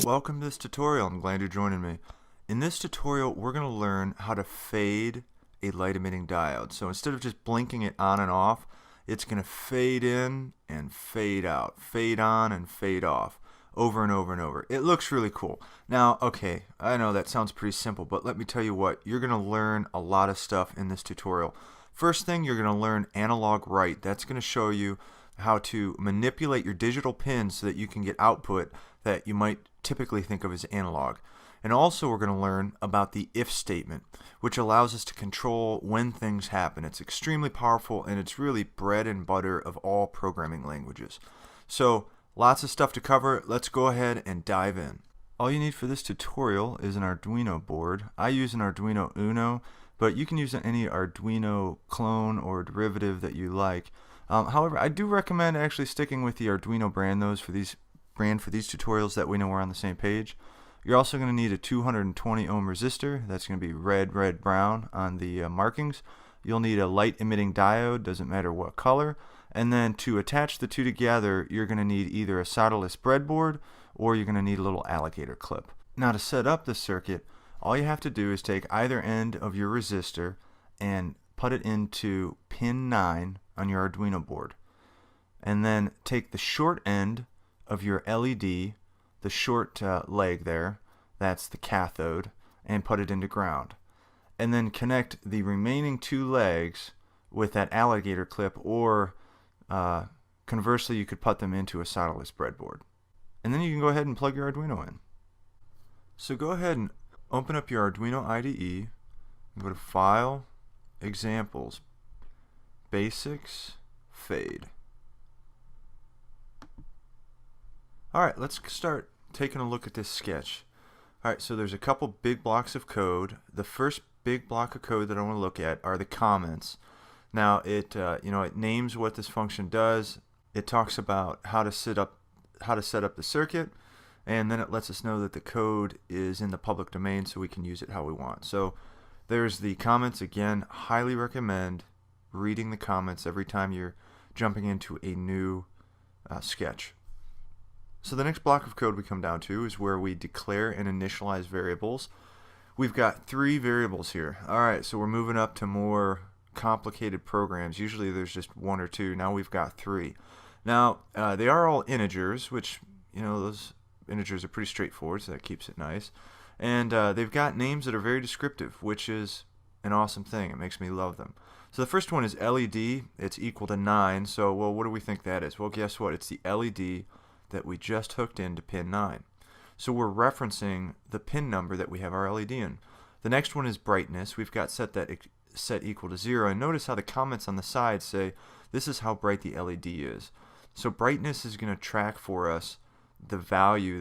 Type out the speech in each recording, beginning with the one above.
Welcome to this tutorial. I'm glad you're joining me. In this tutorial, we're going to learn how to fade a light emitting diode. So instead of just blinking it on and off, it's going to fade in and fade out, fade on and fade off, over and over and over. It looks really cool. Now, okay, I know that sounds pretty simple, but let me tell you what, you're going to learn a lot of stuff in this tutorial. First thing, you're going to learn analog write. That's going to show you how to manipulate your digital pins so that you can get output that you might typically think of as analog. And also we're going to learn about the if statement, which allows us to control when things happen. It's extremely powerful, and it's really bread and butter of all programming languages. So lots of stuff to cover. Let's go ahead and dive in. All you need for this tutorial is an Arduino board. I use an Arduino Uno, but you can use any Arduino clone or derivative that you like. However, I do recommend actually sticking with the Arduino brand for these tutorials, that we know we're on the same page. You're also going to need a 220 ohm resistor. That's going to be red, red, brown on the markings. You'll need a light emitting diode, doesn't matter what color. And then to attach the two together, you're going to need either a solderless breadboard or you're going to need a little alligator clip. Now to set up the circuit, all you have to do is take either end of your resistor and put it into pin 9 on your Arduino board. And then take the short end of your LED, the short leg there, that's the cathode, and put it into ground. And then connect the remaining two legs with that alligator clip, or conversely you could put them into a solderless breadboard. And then you can go ahead and plug your Arduino in. So go ahead and open up your Arduino IDE, and go to File, Examples, Basics, Fade. Alright, let's start taking a look at this sketch. Alright, so there's a couple big blocks of code. The first big block of code that I want to look at are the comments. Now it names what this function does. It talks about how to set up the circuit, and then it lets us know that the code is in the public domain so we can use it how we want. So there's the comments. Again, highly recommend reading the comments every time you're jumping into a new sketch. So the next block of code we come down to is where we declare and initialize variables. We've got 3 variables here. Alright, so we're moving up to more complicated programs. Usually there's just 1 or 2. Now we've got 3. Now they are all integers, which, those integers are pretty straightforward, so that keeps it nice. And they've got names that are very descriptive, which is an awesome thing. It makes me love them. So the first one is LED. It's equal to 9. So, well, what do we think that is? Well, guess what? It's the LED that we just hooked into pin 9. So we're referencing the pin number that we have our LED in. The next one is brightness. We've got set equal to 0, and notice how the comments on the side say this is how bright the LED is. So brightness is going to track for us the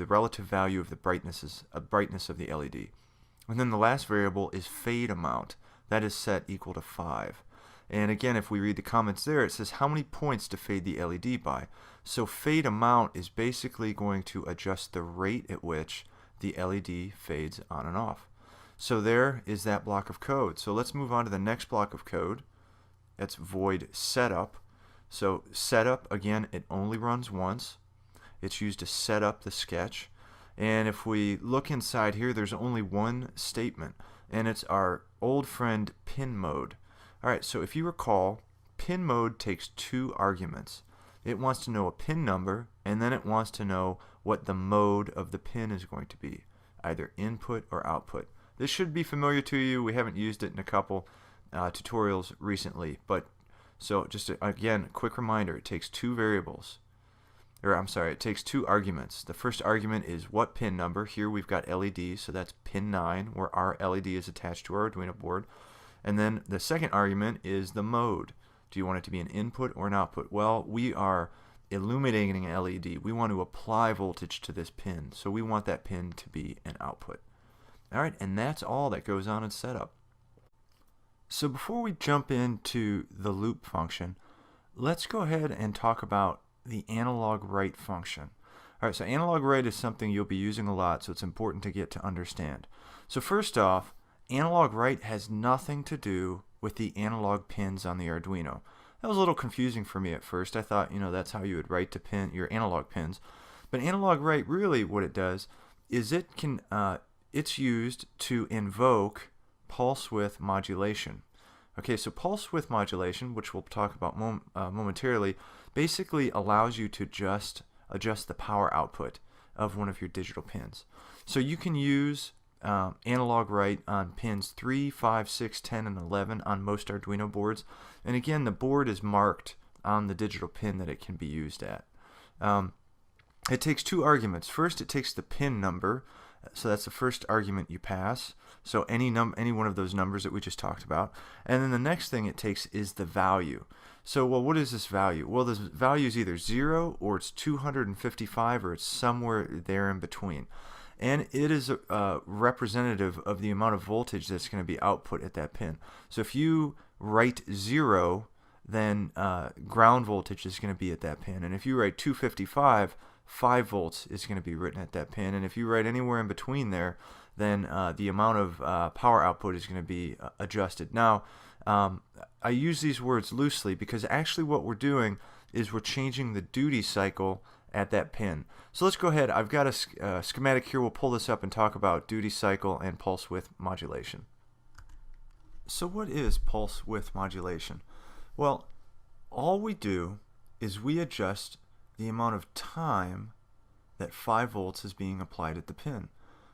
relative value of the brightness of the LED. And then the last variable is fade amount. That is set equal to 5. And again, if we read the comments there, it says how many points to fade the LED by. So fade amount is basically going to adjust the rate at which the LED fades on and off. So there is that block of code. So let's move on to the next block of code. That's void setup. So setup, again, it only runs once. It's used to set up the sketch. And if we look inside here, there's only one statement, and it's our old friend pin mode. Alright, so if you recall, pin mode takes 2 arguments. It wants to know a pin number, and then it wants to know what the mode of the pin is going to be, either input or output. This should be familiar to you. We haven't used it in a couple tutorials recently, but so just again, a quick reminder, it takes 2 variables. It takes 2 arguments. The first argument is what pin number. Here we've got LED, so that's pin 9, where our LED is attached to our Arduino board. And then the second argument is the mode. Do you want it to be an input or an output? Well, we are illuminating an LED. We want to apply voltage to this pin, so we want that pin to be an output. Alright, and that's all that goes on in setup. So before we jump into the loop function, let's go ahead and talk about the analog write function. Alright, so analog write is something you'll be using a lot, so it's important to get to understand. So first off, analog write has nothing to do with the analog pins on the Arduino. That was a little confusing for me at first. I thought, that's how you would write to pin your analog pins. But analog write, really what it does is it's used to invoke pulse width modulation. Okay, so pulse width modulation, which we'll talk about momentarily, basically allows you to adjust the power output of one of your digital pins. So you can use analog write on pins 3, 5, 6, 10, and 11 on most Arduino boards. And again, the board is marked on the digital pin that it can be used at. It takes two arguments. First, it takes the pin number. So that's the first argument you pass. So any one of those numbers that we just talked about. And then the next thing it takes is the value. So, well, what is this value? Well, this value is either 0 or it's 255 or it's somewhere there in between. And it is representative of the amount of voltage that's going to be output at that pin. So if you write 0, then ground voltage is going to be at that pin. And if you write 255, 5 volts is going to be written at that pin. And if you write anywhere in between there, then the amount of power output is going to be adjusted. Now, I use these words loosely because actually what we're doing is we're changing the duty cycle at that pin. So let's go ahead. I've got a schematic here. We'll pull this up and talk about duty cycle and pulse width modulation. So what is pulse width modulation? Well, all we do is we adjust the amount of time that 5 volts is being applied at the pin.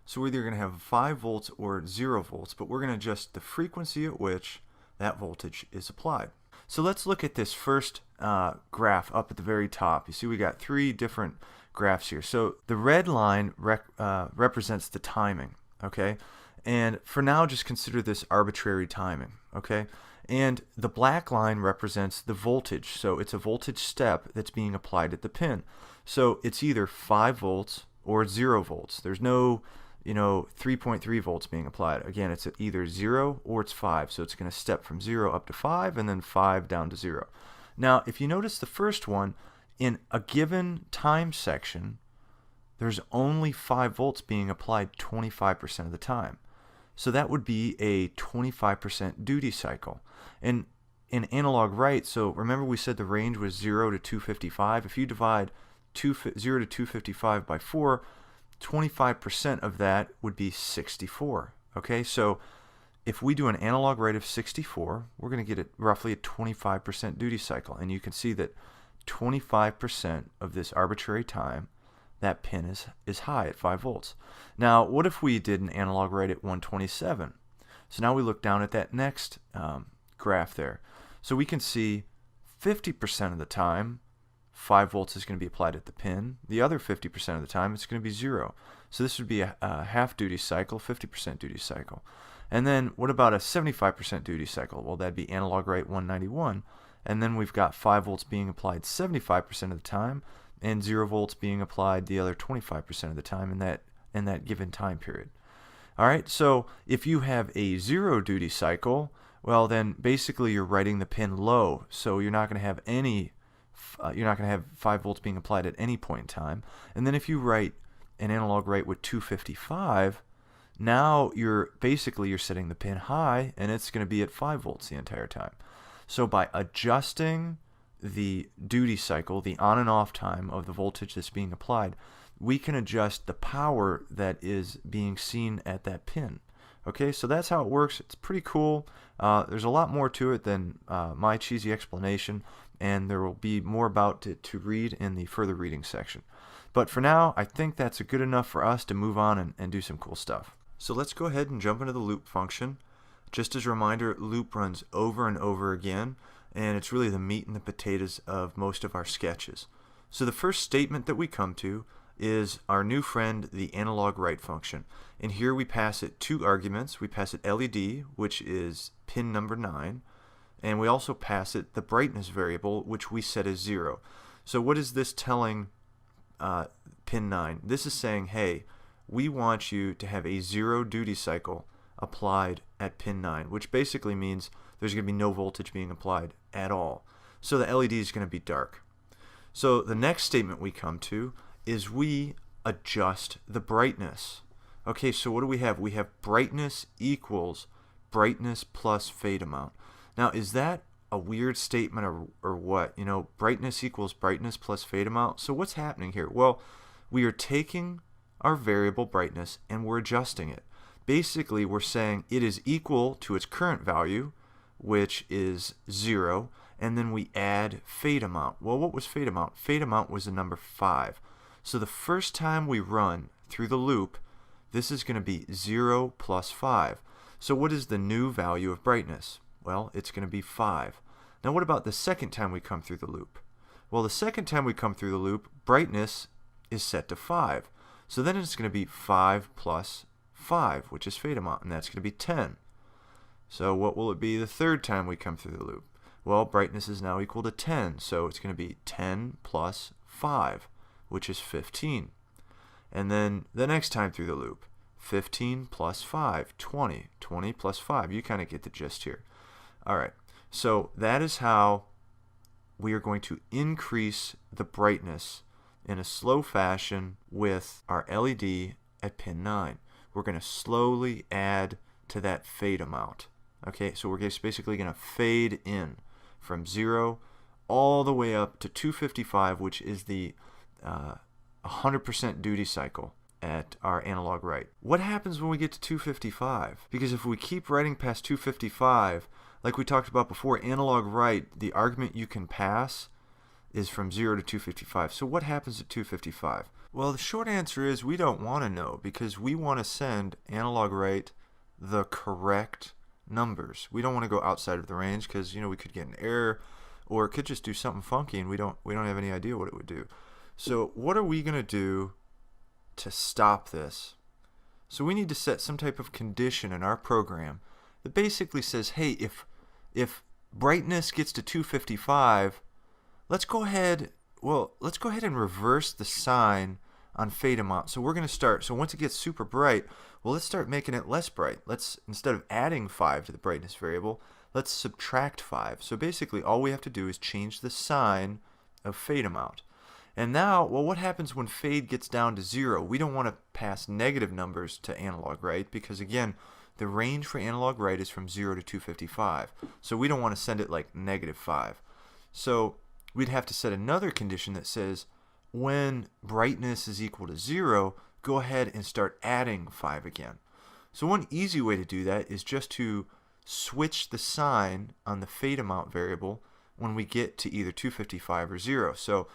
So we're either going to have 5 volts or 0 volts, but we're going to adjust the frequency at which that voltage is applied. So let's look at this first graph up at the very top. You see we got 3 different graphs here. So the red line represents the timing, okay? And for now, just consider this arbitrary timing, okay? And the black line represents the voltage. So it's a voltage step that's being applied at the pin. So it's either 5 volts or 0 volts. There's no 3.3 volts being applied. Again, it's either 0 or it's 5. So it's going to step from 0 up to 5 and then 5 down to 0. Now, if you notice the first one, in a given time section, there's only 5 volts being applied 25% of the time. So that would be a 25% duty cycle. And in analog write, so remember we said the range was 0 to 255. If you divide 0 to 255 by 4, 25% of that would be 64. Okay, so if we do an analog rate of 64, we're going to get roughly a 25% duty cycle. And you can see that 25% of this arbitrary time, that pin is high at 5 volts. Now, what if we did an analog rate at 127? So now we look down at that next graph there. So we can see 50% of the time, 5 volts is going to be applied at the pin. The other 50% of the time, it's going to be 0. So this would be a half duty cycle, 50% duty cycle. And then what about a 75% duty cycle? Well, that'd be analog rate 191. And then we've got 5 volts being applied 75% of the time, and 0 volts being applied the other 25% of the time in that given time period. All right, so if you have a 0 duty cycle, well, then basically you're writing the pin low, so you're not going to have you're not going to have 5 volts being applied at any point in time. And then if you write an analog rate with 255, now you're setting the pin high, and it's going to be at 5 volts the entire time. So by adjusting the duty cycle, the on and off time of the voltage that's being applied, we can adjust the power that is being seen at that pin. Okay, so that's how it works. It's pretty cool. There's a lot more to it than my cheesy explanation, and there will be more about it to read in the further reading section. But for now, I think that's good enough for us to move on and do some cool stuff. So let's go ahead and jump into the loop function. Just as a reminder, loop runs over and over again, and it's really the meat and the potatoes of most of our sketches. So the first statement that we come to is our new friend, the analog write function. And here we pass it 2 arguments. We pass it LED, which is pin number 9, and we also pass it the brightness variable, which we set as 0. So what is this telling pin 9? This is saying, hey, we want you to have a 0 duty cycle applied at pin 9, which basically means there's going to be no voltage being applied at all. So the LED is going to be dark. So the next statement we come to is we adjust the brightness. Okay, so what do we have? We have brightness equals brightness plus fade amount. Now, is that a weird statement or what? You know, brightness equals brightness plus fade amount. So what's happening here? Well, we are taking our variable brightness and we're adjusting it. Basically, we're saying it is equal to its current value, which is 0, and then we add fade amount. Well, what was fade amount? Fade amount was the number 5. So the first time we run through the loop, this is going to be 0 plus 5. So what is the new value of brightness? Well, it's going to be 5. Now what about the second time we come through the loop? Well, the second time we come through the loop, brightness is set to 5. So then it's going to be 5 plus 5, which is fade amount, and that's going to be 10. So what will it be the third time we come through the loop? Well, brightness is now equal to 10, so it's going to be 10 plus 5, which is 15. And then the next time through the loop, 15 plus 5, 20. 20 plus 5. You kind of get the gist here. All right, so that is how we are going to increase the brightness in a slow fashion with our LED at pin 9. We're going to slowly add to that fade amount. Okay, so we're just basically going to fade in from 0 all the way up to 255, which is the 100% duty cycle at our analog write. What happens when we get to 255? Because if we keep writing past 255, like we talked about before, analog write, the argument you can pass is from 0 to 255. So what happens at 255? Well, the short answer is we don't want to know, because we want to send analog write the correct numbers. We don't want to go outside of the range, because we could get an error, or it could just do something funky and we don't have any idea what it would do. So what are we going to do to stop this? So we need to set some type of condition in our program that basically says, hey, if brightness gets to 255, let's go ahead and reverse the sign on fade amount. So we're going to start, so once it gets super bright, well, let's start making it less bright. Let's, instead of adding 5 to the brightness variable, let's subtract 5. So basically all we have to do is change the sign of fade amount. And now, well, what happens when fade gets down to 0? We don't want to pass negative numbers to analog write, because again, the range for analog write is from 0 to 255. So we don't want to send it like -5. So we'd have to set another condition that says when brightness is equal to 0, go ahead and start adding 5 again. So one easy way to do that is just to switch the sign on the fade amount variable when we get to either 255 or 0. So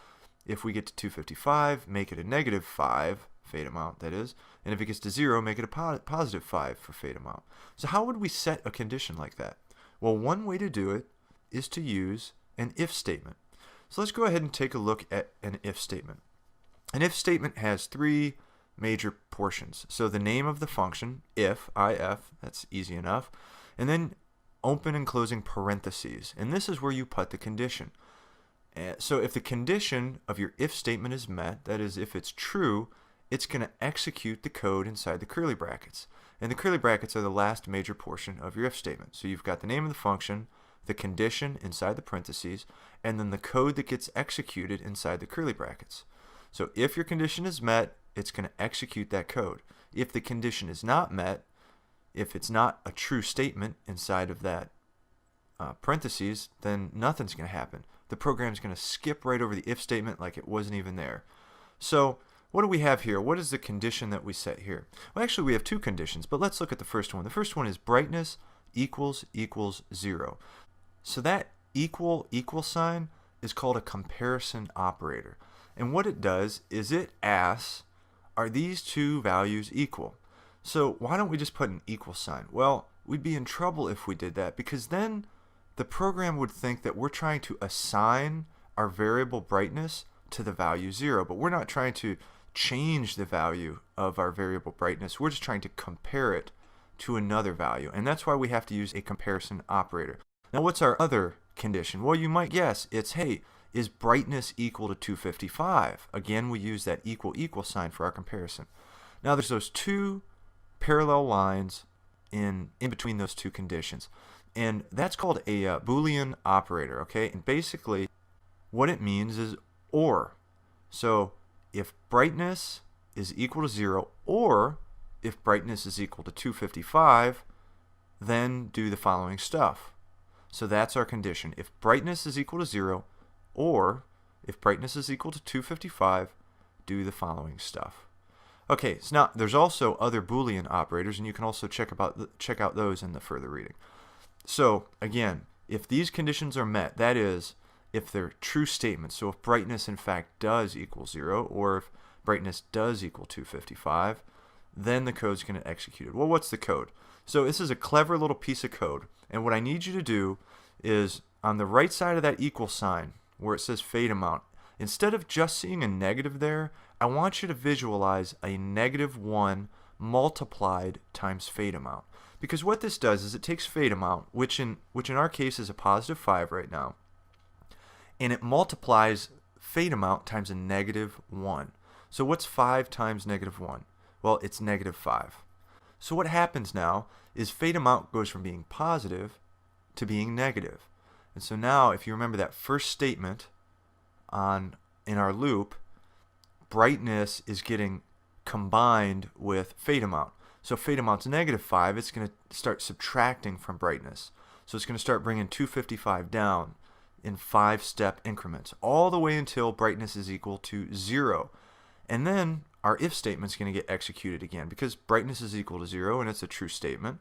if we get to 255, make it a -5, fade amount that is, and if it gets to 0, make it a +5 for fade amount. So how would we set a condition like that? Well, one way to do it is to use an if statement. So let's go ahead and take a look at an if statement. An if statement has 3 major portions. So the name of the function, if, that's easy enough, and then open and closing parentheses, and this is where you put the condition. So if the condition of your if statement is met, that is, if it's true, it's going to execute the code inside the curly brackets. And the curly brackets are the last major portion of your if statement. So you've got the name of the function, the condition inside the parentheses, and then the code that gets executed inside the curly brackets. So if your condition is met, it's going to execute that code. If the condition is not met, if it's not a true statement inside of that parentheses, then nothing's going to happen. The program's going to skip right over the if statement like it wasn't even there. So what do we have here? What is the condition that we set here? Well, actually we have 2 conditions, but let's look at the first one. The first one is brightness equals 0. So that equal sign is called a comparison operator. And what it does is it asks, are these 2 values equal? So why don't we just put an equal sign? Well, we'd be in trouble if we did that, because then the program would think that we're trying to assign our variable brightness to the value 0, but we're not trying to change the value of our variable brightness. We're just trying to compare it to another value, and that's why we have to use a comparison operator. Now what's our other condition? Well, you might guess it's, hey, is brightness equal to 255? Again, we use that equal sign for our comparison. Now there's those 2 parallel lines in between those 2 conditions, and that's called a Boolean operator, okay? And basically what it means is or. So if brightness is equal to 0, or if brightness is equal to 255, then do the following stuff. So that's our condition. If brightness is equal to 0, or if brightness is equal to 255, do the following stuff. Okay, so now there's also other Boolean operators, and you can also check out those in the further reading. So again, if these conditions are met, that is, if they're true statements, so if brightness in fact does equal 0, or if brightness does equal 255, then the code's going to execute it. Well, what's the code? So this is a clever little piece of code, and what I need you to do is on the right side of that equal sign, where it says fade amount, instead of just seeing a negative there, I want you to visualize a -1 multiplied times fade amount. Because what this does is it takes fade amount, which in our case is a +5 right now, and it multiplies fade amount times a -1. So what's 5 times -1? Well, it's -5. So what happens now is fade amount goes from being positive to being negative. And so now, if you remember that first statement in our loop, brightness is getting combined with fade amount. So if fade amount's -5, it's going to start subtracting from brightness. So it's going to start bringing 255 down in 5-step increments, all the way until brightness is equal to 0. And then our if statement is going to get executed again, because brightness is equal to 0, and it's a true statement.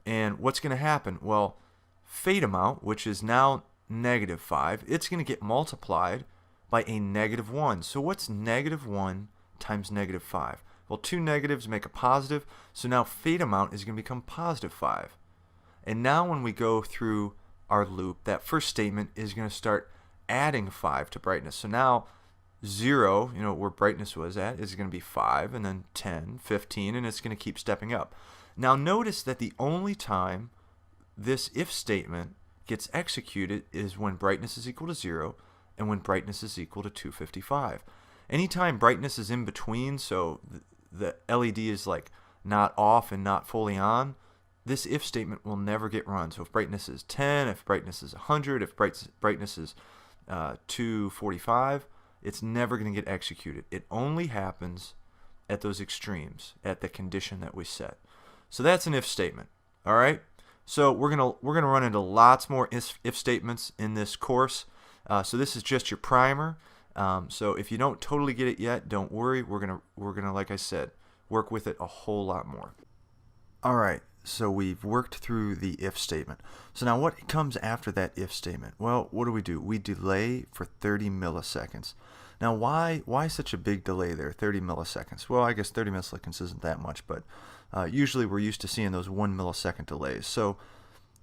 And what's going to happen? Well, fade amount, which is now -5, it's going to get multiplied by a -1. So what's -1 times -5? Well, two negatives make a positive, so now fade amount is going to become +5. And now when we go through our loop, that first statement is going to start adding 5 to brightness. So now 0, where brightness was at, is going to be 5, and then 10, 15, and it's going to keep stepping up. Now notice that the only time this if statement gets executed is when brightness is equal to 0 and when brightness is equal to 255. Anytime brightness is in between, so the LED is like not off and not fully on, this if statement will never get run. So if brightness is 10, if brightness is 100, if brightness is 245, it's never going to get executed. It only happens at those extremes, at the condition that we set. So that's an if statement. All right. So we're gonna run into lots more if statements in this course. So this is just your primer. So if you don't totally get it yet, don't worry. We're gonna, like I said, work with it a whole lot more. All right. So we've worked through the if statement. So now what comes after that if statement? Well, what do? We delay for 30 milliseconds. Now why such a big delay there, 30 milliseconds? Well, I guess 30 milliseconds isn't that much, but usually we're used to seeing those 1 millisecond delays. So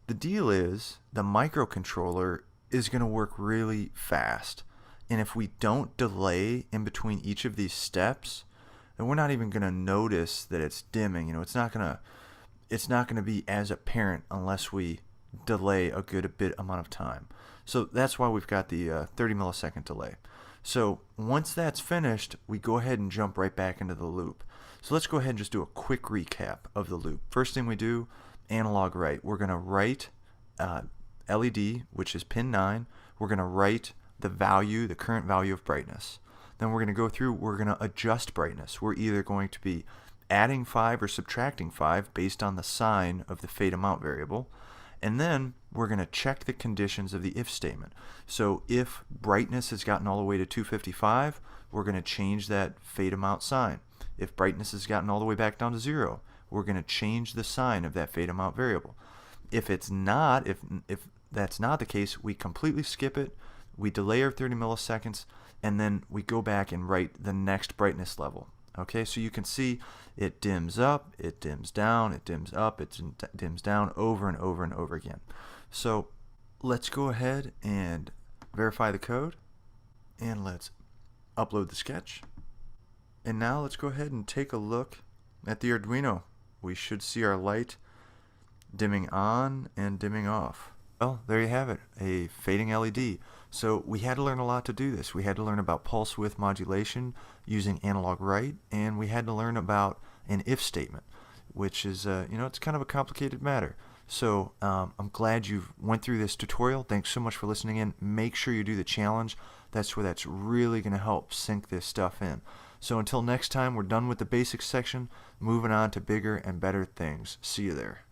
the deal is the microcontroller is going to work really fast. And if we don't delay in between each of these steps, then we're not even going to notice that it's dimming. It's not going to be as apparent unless we delay a good bit amount of time. So that's why we've got the 30 millisecond delay. So once that's finished, we go ahead and jump right back into the loop. So let's go ahead and just do a quick recap of the loop. First thing we do, analog write. We're going to write LED, which is pin 9. We're going to write the current value of brightness. Then we're going to go through, we're going to adjust brightness. We're either going to be adding 5 or subtracting 5 based on the sign of the fade amount variable. And then we're going to check the conditions of the if statement. So if brightness has gotten all the way to 255, we're going to change that fade amount sign. If brightness has gotten all the way back down to 0, we're going to change the sign of that fade amount variable. If it's not, if that's not the case, we completely skip it. We delay our 30 milliseconds, and then we go back and write the next brightness level. Okay, so you can see it dims up, it dims down, it dims up, it dims down over and over and over again. So let's go ahead and verify the code, and let's upload the sketch. And now let's go ahead and take a look at the Arduino. We should see our light dimming on and dimming off. Well, there you have it, a fading LED. So we had to learn a lot to do this. We had to learn about pulse width modulation using analog write, and we had to learn about an if statement, which is, it's kind of a complicated matter. So I'm glad you went through this tutorial. Thanks so much for listening in. Make sure you do the challenge. That's where that's really going to help sink this stuff in. So until next time, we're done with the basics section, moving on to bigger and better things. See you there.